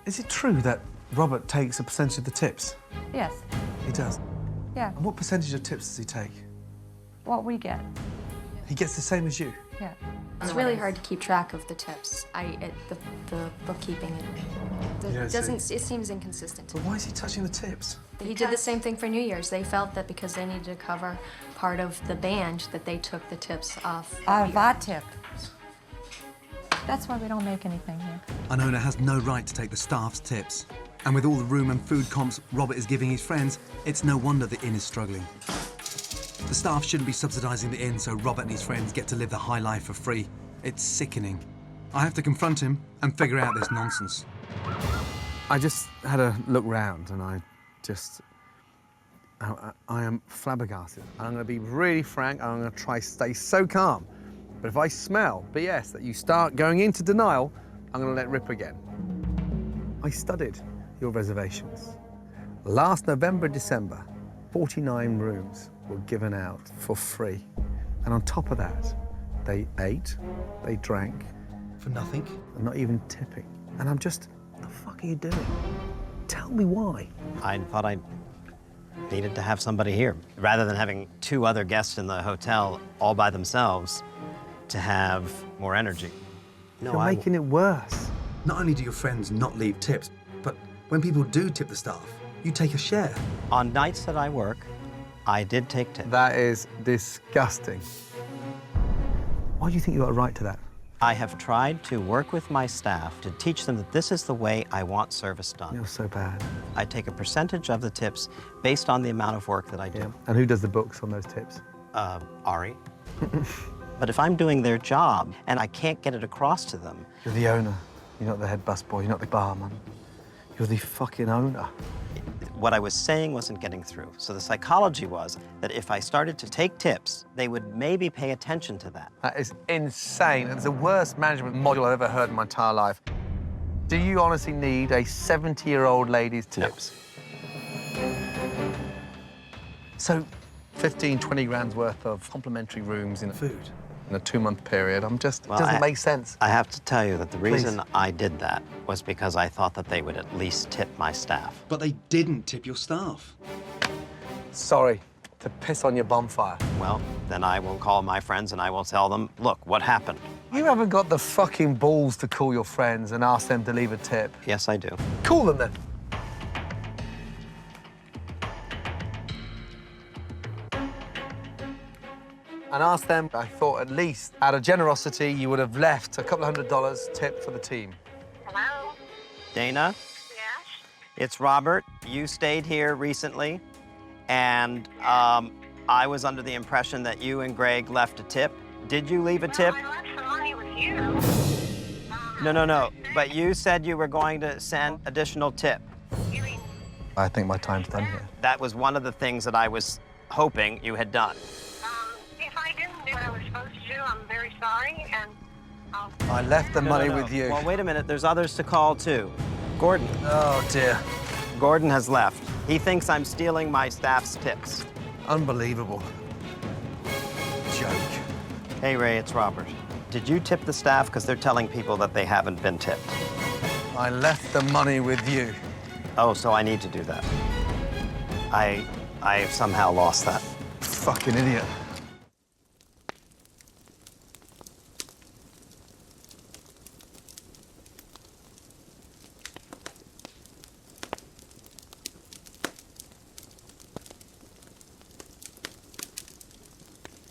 Is it true that Robert takes a percentage of the tips? Yes. He does? Yeah. And what percentage of tips does he take? What we get. He gets the same as you? Yeah. It's really hard to keep track of the tips. The bookkeeping, it seems inconsistent. But why is he touching the tips? He did the same thing for New Year's. They felt that because they needed to cover part of the band, that they took the tips off. Our tip. That's why we don't make anything here. An owner has no right to take the staff's tips. And with all the room and food comps Robert is giving his friends, it's no wonder the inn is struggling. The staff shouldn't be subsidising the inn so Robert and his friends get to live the high life for free. It's sickening. I have to confront him and figure out this nonsense. I just had a look round and I am flabbergasted. And I'm going to be really frank and I'm going to try to stay so calm. But if I smell BS that you start going into denial, I'm going to let rip again. I studied your reservations. Last November, December, 49 rooms were given out for free. And on top of that, they ate, they drank. For nothing? And not even tipping. And I'm just, what the fuck are you doing? Tell me why. I thought I needed to have somebody here. Rather than having 2 other guests in the hotel all by themselves, to have more energy. No, You're making it worse. Not only do your friends not leave tips, but when people do tip the staff, you take a share. On nights that I work, I did take tips. That is disgusting. Why do you think you got a right to that? I have tried to work with my staff to teach them that this is the way I want service done. You're so bad. I take a percentage of the tips based on the amount of work that I do. Yeah. And who does the books on those tips? Ari. But if I'm doing their job and I can't get it across to them... You're the owner. You're not the head busboy. You're not the barman. You're the fucking owner. What I was saying wasn't getting through. So the psychology was that if I started to take tips, they would maybe pay attention to that. That is insane. It's the worst management model I've ever heard in my entire life. Do you honestly need a 70-year-old lady's tips? No. So, 15, 20 grand's worth of complimentary rooms in food in a 2-month period. It doesn't make sense. I have to tell you that the reason I did that was because I thought that they would at least tip my staff. But they didn't tip your staff. Sorry to piss on your bonfire. Well, then I will call my friends and I will tell them, look, what happened? You haven't got the fucking balls to call your friends and ask them to leave a tip. Yes, I do. Call them then. And ask them, I thought at least out of generosity, you would have left a couple of $100 tip for the team. Hello? Dana? Yes? It's Robert. You stayed here recently, and I was under the impression that you and Greg left a tip. Did you leave a tip? I left some money with you. No. But you said you were going to send additional tip. You mean... I think my time's done here. That was one of the things that I was hoping you had done. If I didn't do what I was supposed to do, I'm very sorry, and I'll... I left the money with you. Well, wait a minute. There's others to call, too. Gordon. Oh, dear. Gordon has left. He thinks I'm stealing my staff's tips. Unbelievable. Joke. Hey, Ray, it's Robert. Did you tip the staff? Because they're telling people that they haven't been tipped. I left the money with you. Oh, so I need to do that. I somehow lost that. Fucking idiot.